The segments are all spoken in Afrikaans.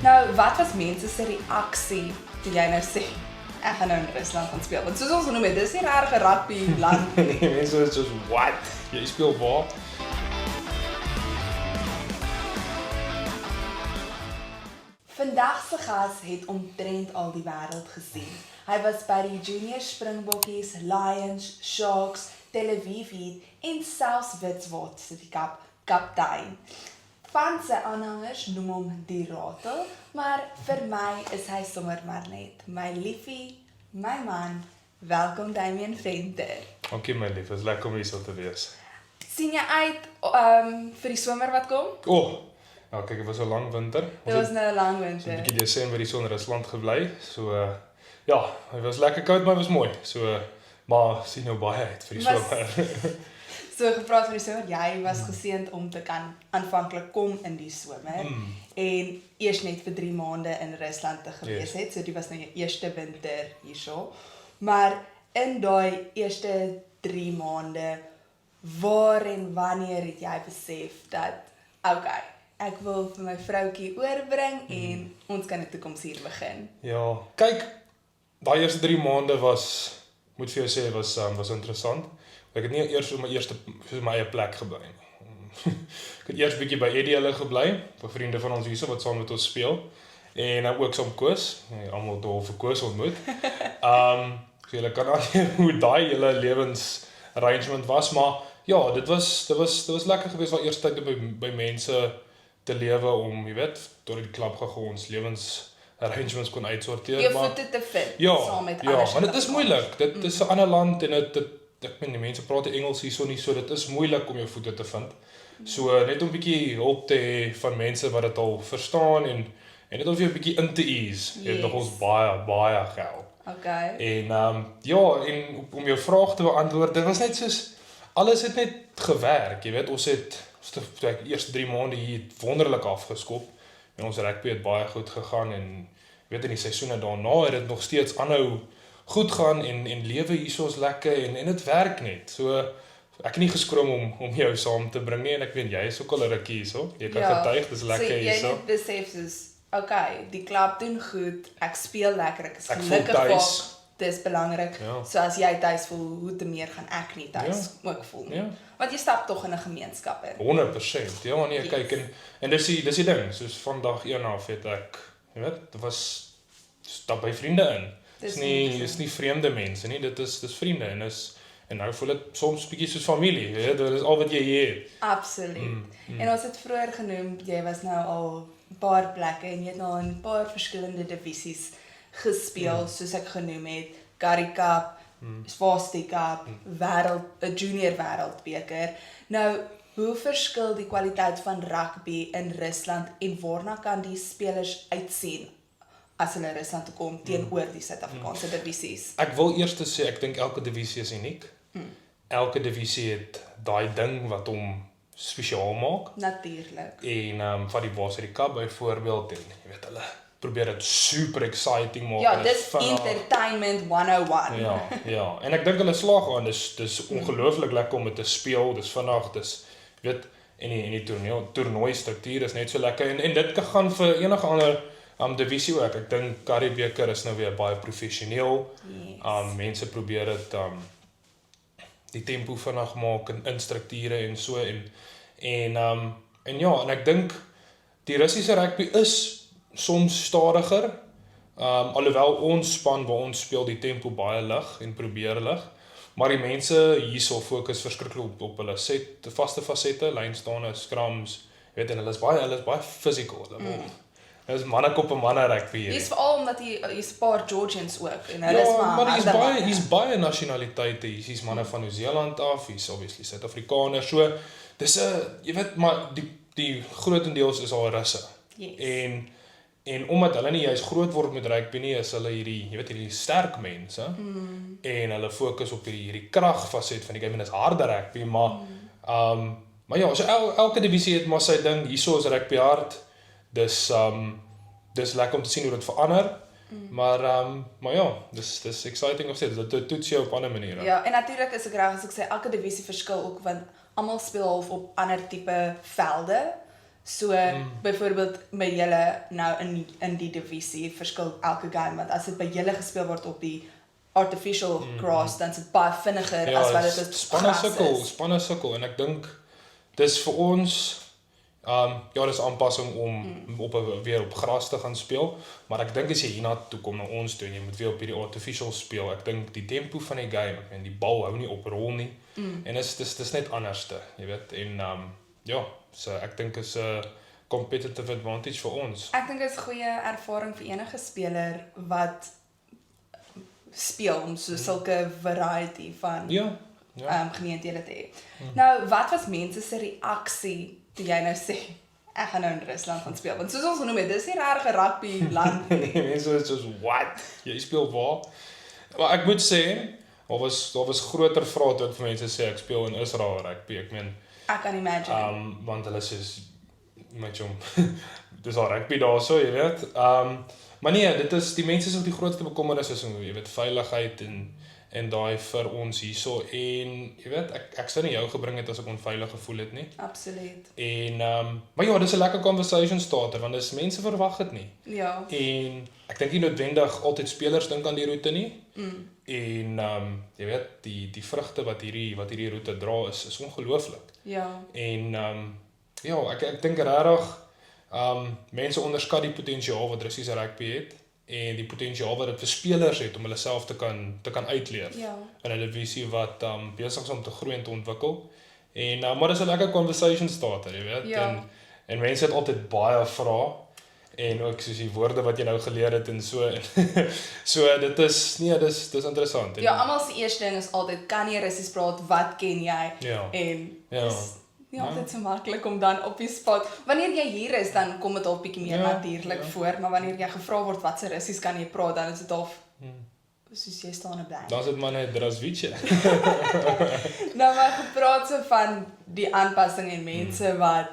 Nou, wat was mense se reaksie toe jy nou sê ek gaan nou in Rusland gaan speel? Want soos ons genoem het, dis nie regtig 'n rugby land nie. Die mense is soos, what? Jy speel waar? Vandag se gas het omtrent al die wêreld gesien. Hy was by die Junior Springbokkies, Lions, Sharks, Tel Aviv Heat en selfs Witswart se kaptein. Van sy aanhangers noem hom die ratel, maar vir my is hy sommer maar net my liefie, my man. Welkom Damian Venter. Dankie my lief, is lekker om hier so te wees. Sien jy uit vir die somer wat kom? Ja, kyk, het was 'n lang winter. Dit was nou 'n lang So winter. 'n bietjie Desember hier so in Rusland gebly. So ja, het was lekker koud, maar het was mooi. So maar sien nou baie uit vir die Was- somer. So gepraat van die somer, jy was geseënd om te kan aanvanklik kom in die somer en eers net vir 3 maande in Rusland te gewees het. So dit was nou jou eerste winter hierso. Maar in daai eerste 3 maande, waar en wanneer het jy besef dat okay, ek wil vir my vroutjie oorbring en ons kan 'n toekoms hier begin? Ja, kyk, daai eerste 3 maande moet vir jou sê, was interessant. Ek het nie eers op my eie plek gebly nie. Ek het eers bietjie by Eddie hulle gebly, vir vriende van ons hierso wat saam met ons speel. En nou ook saam Koos, almal dol vir Koos ontmoet. So julle kan aan hoe daai hele lewensarrangement was, maar ja, dit was lekker geweest al eers tyd by mense te lewe om, jy weet, tot die klub gegaan ons lewensarrangements kon uitsorteer, Jou maar voete te vind saam met ja, anders. want dit is moeilik. Dit is 'n ander land en ek meen die mense praat Engels hierso nie, so dit is moeilik om jou voete te vind. So net om 'n bietjie hulp te hê van mense wat dit al verstaan en net om vir jou 'n bietjie in te ease, het nog ons baie gehelp. Okay. En ja, en om jou vraag te beantwoord, dit was net soos alles het net gewerk, jy weet, ons het die eerste 3 maande hier wonderlik afgeskop en ons rugby het baie goed gegaan en jy weet in die seisoene daarna het dit nog steeds aanhou goed gaan en lewe hierso is lekker en dit werk net. So ek het nie geskroom om jou saam te bring nie en ek weet jy is ook al 'n rukkie hierso. Jy kan getuig, dis lekker hierso. So jy net besef soos okay, die klub doen goed, ek speel lekker, ek is Ek voel gelukkig tuis. waar, dis belangrik. Ja. So as jy tuis voel, hoe te meer gaan ek nie tuis ook voel nie. Ja. Want jy stap tog in 'n gemeenskap in. 100%. Ja, nee, Yes. kyk en dis die ding, soos vandag 1 af het ek, jy weet, dit was stap by vriende in. Dis Dis nie vreemde mense nie, dis vriende en nou voel dit soms bietjie soos familie, jy weet, dit is al wat jy het. Absoluut. En ons het vroeër genoem, jy was nou al 'n paar plekke en jy het nou in 'n paar verskillende divisies gespeel, soos ek genoem het, Currie Cup, Varsity Cup, Junior Wêreldbeker. Nou, hoe verskil die kwaliteit van rugby in Rusland en waarna kan die spelers uitsien as hulle Rusland toe kom teenoor die Suid-Afrikaanse divisies? Ek wil eers sê ek dink elke divisie is uniek. Elke divisie het daai ding wat hom spesiaal maak. Natuurlik. En van die Varsity Cup byvoorbeeld en jy weet hulle probeer dit super exciting maak. Ja, en dis vinnig. entertainment 101. Ja. En ek dink hulle slaag aan. Dis ongelooflik lekker om dit te speel. Dis vinnig, dis weet en die toernooi struktuur is net so lekker en dit kan gaan vir enige ander divisie ook. Ek dink Currie Beker is nou weer baie professioneel. Yes. Mense probeer dit die tempo vinnig maak in strukture en so en ja, en ek dink die Russiese rugby is soms stadiger. Alhoewel ons span waar ons speel die tempo baie lig en probeer lig, maar die mense hierso fokus verskriklik op hulle vaste fasette, lynstaande, scrums, weet en hulle is baie physical. Hulle is mannekop en manne rugby hier. Dis veral omdat hier's 'n paar Georgians ook en hulle is Ja, maar harde hier's baie nasionaliteite. Hier's manne van Nieu-Seeland af, hier's obviously Suid-Afrikaners. So dis jy weet maar die grootendeels is al Russe. Yes. En omdat hulle nie juist groot word met rugby nie, is hulle hierdie sterk mense. En hulle fokus op hierdie kragfaset van die game en is harde rugby, maar ja, so elke divisie het maar sy ding. Hierso is rugby hard. Dis lekker om te sien hoe dit verander. Maar ja, dis exciting of steeds. Dit toets jou op ander maniere. Ja, en natuurlik is ek reg as ek sê elke divisie verskil ook want almal speel half op ander tipe velde. So, byvoorbeeld by julle nou in die divisie verskil elke game, want as dit by julle gespeel word op die artificial grass, dan is dit baie vinniger as wat dit op gras is. Spanne sukkel, en ek dink, dis vir ons, ja, dis aanpassing om weer op gras te gaan speel, maar ek dink as jy hierna toe kom na ons toe, en jy moet weer op hierdie artificial speel, ek dink die tempo van die game, ek meen, die bal hou nie op rol nie, en dis net anderste, jy weet, en ja, so ek dink is 'n competitive advantage vir ons. Ek dink dit is 'n goeie ervaring vir enige speler wat speel om so sulke variety van geleenthede te hê. Nou, wat was mense se reaksie toe jy nou sê ek gaan nou in Rusland gaan speel? Want soos ons genoem het, dis nie regtig 'n rugby land nie. Mense is soos, what? Jy speel waar? Maar ek moet sê, daar was groter vrae toe ek vir mense sê ek speel in Israel rugby. Ek meen, ek kan imagine. Want hulle sê met hom dis al rugby daarso, jy weet. Maar nee, dit is die mense is ook die grootste bekommernis is jy weet veiligheid en daai vir ons hierso, en jy weet ek sou nie jou gebring het as ek onveilig gevoel het nie. Absoluut. En maar ja, dis 'n lekker conversation starter want dis mense verwag dit nie. Ja. En ek dink nie noodwendig altyd spelers dink aan die roete nie. En jy weet die vrugte wat hierdie roete dra is ongelooflik. Ja. En ja, ek dink regtig mense onderskat die potensiaal wat Russiese rugby het en die potensiaal wat dit vir spelers het om hulle self te kan uitleef in 'n divisie wat besig is om te groei en te ontwikkel. En maar dis 'n lekker conversation starter, jy weet. En mense het altyd baie vrae en ook soos die woorde wat jy nou geleer het en so so dit is dis interessant. Ja, almal se eerste ding is altyd kan jy Russies praat, wat ken jy? En dis nie altyd so maklik om dan op die spot. Wanneer jy hier is, dan kom dit al bietjie meer natuurlik voor, maar wanneer jy gevra word wat se Russies kan jy praat, dan is dit al soos jy staan en bly. Dan is dit maar net Drasvice. Nou maar gepraat so van die aanpassing en mense wat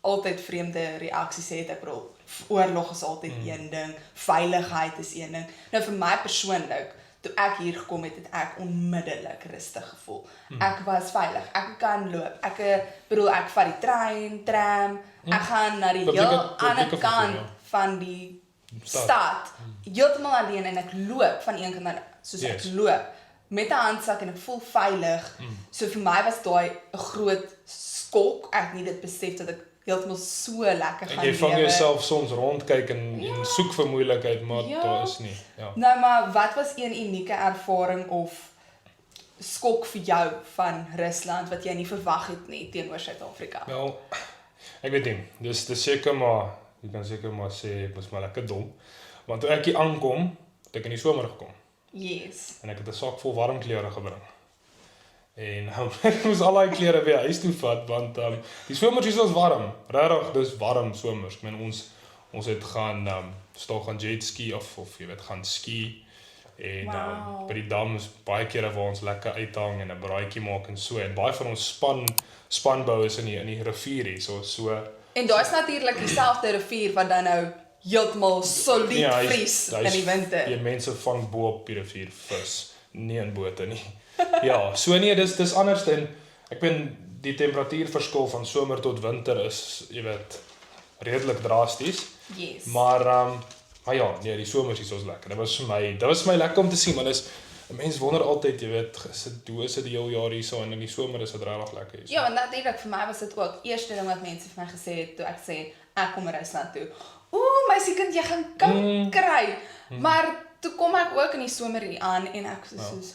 altyd vreemde reaksies het. Ek bedoel, oorlog is altyd een ding, veiligheid is een ding. Nou vir my persoonlik, toe ek hier gekom het, het ek onmiddellik rustig gevoel. Ek was veilig, ek kan loop, ek vat die trein, tram, ek gaan na die heel ander kant van die stad, heeltemal alleen en ek loop van een kant na soos ek loop, met 'n handsak en ek voel veilig. So vir my was daai 'n groot skok, ek het nie dit besef dat ek heeltemal so lekker gaan lewe. Jy vang jouself soms rondkyk en soek vir moeilikheid, maar daar is nie. Ja. Nou maar wat was een unieke ervaring of skok vir jou van Rusland wat jy nie verwag het nie teenoor Suid-Afrika? Wel, ek weet nie. Dis seker maar, jy kan seker maar sê ek was maar lekker dom. Want toe ek hier aankom, het ek in die somer gekom. Yes. En ek het 'n sak vol warm klere gebring. En ek moes al daai klere weer huis toe vat want die somers hier is warm. Regtig, dis warm somers. Ek meen ons het gaan gaan jet ski of jy weet gaan ski en by die dam is baie kere waar ons lekker uithang en 'n braaitjie maak en so en baie van ons spanbou is in die rivier hier so. En daar's natuurlik dieselfde rivier wat dan nou heeltemal solied vries in die winter. Die mense vang bo op die rivier vis, nie in bote nie. Ja, so nee, dis anders en ek ben die temperatuurverskil van somer tot winter is, jy weet, redelik drasties. Yes. Maar ja, nee, die somers is lekker. Dit was vir my lekker om te sien, want mense wonder altyd, jy weet, hoe is dit die hele jaar hierso en in die somer is dit regtig lekker hierso. Ja, en natuurlik vir my was dit ook eerste ding wat mense vir my gesê het toe ek sê ek kom Rusland toe. My kind, jy gaan koud kry. Maar toe kom ek ook in die somer hier aan en ek soos,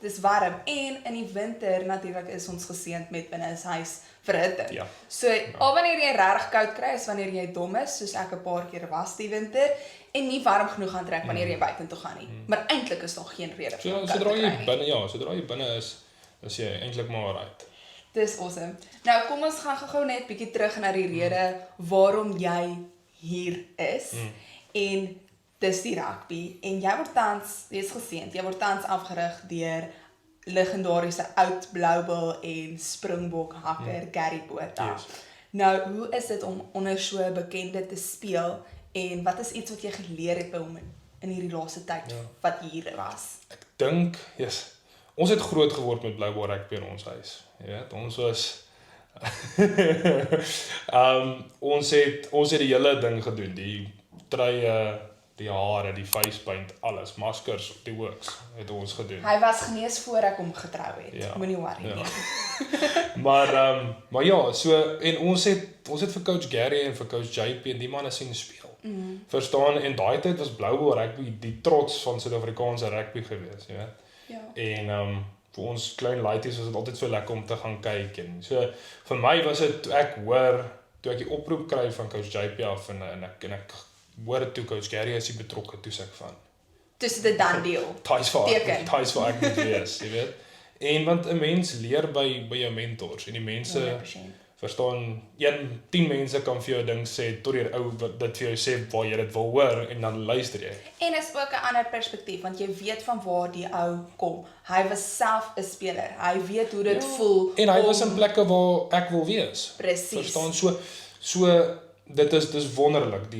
dis warm. En in die winter natuurlik is ons geseënd met binnehuis verhitting. Ja. So, al wanneer jy regtig koud kry is wanneer jy dom is, soos ek 'n paar keer was die winter, en nie warm genoeg gaan trek wanneer jy buitentoe gaan nie. Maar eintlik is daar geen rede vir om koud te kry nie. Sodra jy binne is jy eintlik maar right. Dis awesome. Nou kom ons gaan gou net bietjie terug na die rede waarom jy hier is. En dis die rugby en jy is geseënd. Jy word tans afgerig deur legendariese oud Bloubil en Springbok hakker Gary Botha. Yes. Nou, hoe is dit om onder so 'n bekende te speel en wat is iets wat jy geleer het by hom in hierdie laaste tyd wat hier was? Ek dink, ons het groot geword met Bloubil rugby in ons huis. Jy weet, ons was Ons het die hele ding gedoen, die truie, die hare, die facepaint, alles, maskers, die works, het ons gedoen. Hy was genees voor ek hom getrou het. Ja. Moenie worry Ja. nie. Maar ja, so en ons het vir coach Gary en vir coach JP en die manne sien speel. Verstaan, en daai tyd was Blouwel rugby die trots van Suid-Afrikaanse rugby gewees, jy weet. Ja. En vir ons klein laities was dit altyd so lekker om te gaan kyk en so vir my was dit toe ek die oproep kry van coach JP af en ek hoor dit toe coach Gary is betrokke toe ek van. Dis dit dan deel. Ties vir Teken. ek moet wees, jy weet. En want 'n mens leer by jou mentors en die mense 100%. verstaan 10 mense kan vir jou ding sê tot die ou wat dit vir jou sê waar jy dit wil hoor en dan luister jy. En is ook 'n ander perspektief want jy weet van waar die ou kom. Hy was self 'n speler. Hy weet hoe dit voel. En hy was in plekke waar ek wil wees. Presies. Verstaan so dis wonderlik.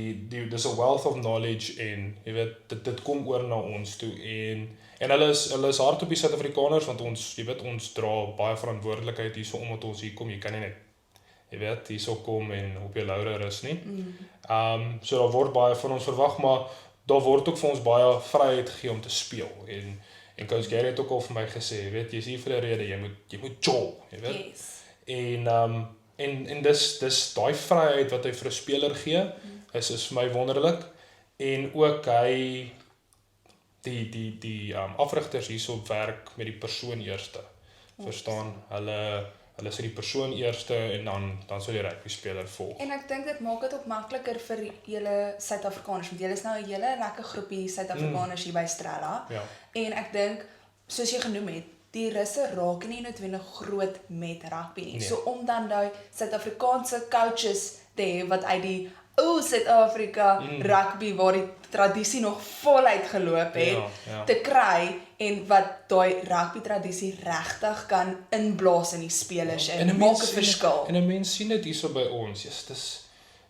Dis 'n wealth of knowledge en jy weet dit kom oor na ons toe en hulle is hard op die Suid-Afrikaners want ons jy weet ons dra baie verantwoordelikheid hierso omdat ons hier kom. Jy kan nie net jy weet hierso kom en op jou laure rus nie. So daar word baie van ons verwag, maar daar word ook vir ons baie vryheid gegee om te speel en coach Gary het ook al vir my gesê, jy weet jy's hier vir 'n rede, jy moet jol, jy weet. Yes. En dis daai vryheid wat hy vir 'n speler gee, is vir my wonderlik en ook hy die afrigters hierso werk met die persoon eerste. Verstaan? Hulle sit die persoon eerste en dan sal die rugby speler volg. En ek dink dit maak dit ook makliker vir julle Suid-Afrikaners want julle is nou 'n hele lekker groepie Suid-Afrikaners hier by Strella. Ja. En ek dink soos jy genoem het, die russe raak nie noodwendig groot met rugby nie. Nee. So om dan daai Suid-Afrikaanse coaches te hê wat uit die ou Suid-Afrika rugby waar die tradisie nog voluit geloop het Ja. te kry en wat daai rugby tradisie regtig kan inblaas in die spelers en maak 'n verskil. En 'n mens sien dit hierso by ons. Dis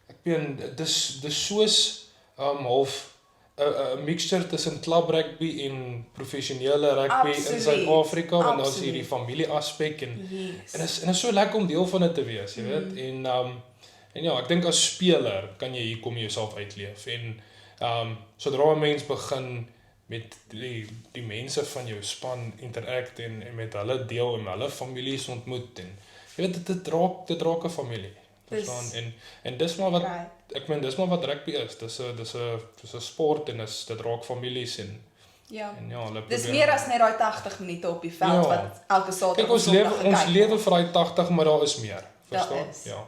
ek weet dis soos half 'n mixture tussen club rugby en professionele rugby in Suid-Afrika want daar's hierdie familie aspek en is so lekker om deel van dit te wees, jy weet. En ja, ek dink as speler kan jy hier kom jouself uitleef en sodra 'n mens begin met die mense van jou span interact en met hulle deel en hulle families ontmoet en jy weet dit raak 'n familie. Verstaan? En dis maar wat ek meen dis maar wat rugby is. Dis 'n sport en dit raak families en ja, hulle dis meer as net daai 80 minute op die veld wat elke Saterdag kyk ons lewe vir daai 80, maar daar is meer. Verstaan? Ja.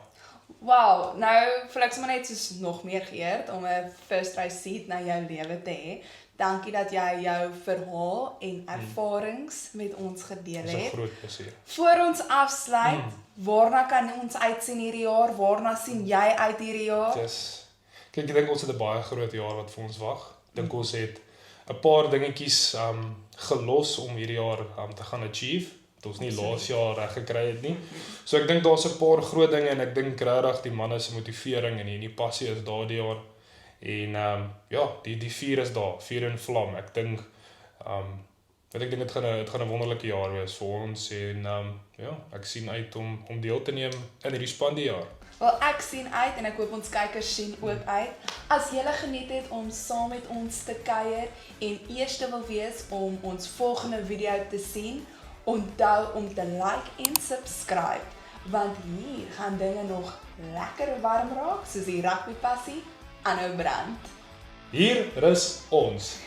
Wow, nou voel ek sommer net soos nog meer geëerd om 'n first row seat na jou lewe te hê. Dankie dat jy jou verhaal en ervarings met ons gedeel het. Dis 'n groot plesier. Voor ons afsluit, waarna kan ons uitsien hierdie jaar? Waarna sien jy uit hierdie jaar? Kyk, ek dink ons het 'n baie groot jaar wat vir ons wag. Dink ons het 'n paar dingetjies gelos om hierdie jaar te gaan achieve. Wat ons nie laas jaar reg gekry het nie. So ek dink daar's 'n paar groot dinge en ek dink regtig die manne se motivering en die passie is daar die jaar. En ja, die vuur is daar, vuur en vlam. Ek dink dit gaan 'n wonderlike jaar wees vir ons en ja, ek sien uit om deel te neem in hierdie span die jaar. Wel, ek sien uit en ek hoop ons kykers sien ook uit. As julle geniet het om saam met ons te kuier en eerste wil wees om ons volgende video te sien, onthou om te like en subscribe, want hier gaan dinge nog lekker warm raak, soos die rugby passie aanhou brand. Hier is ons.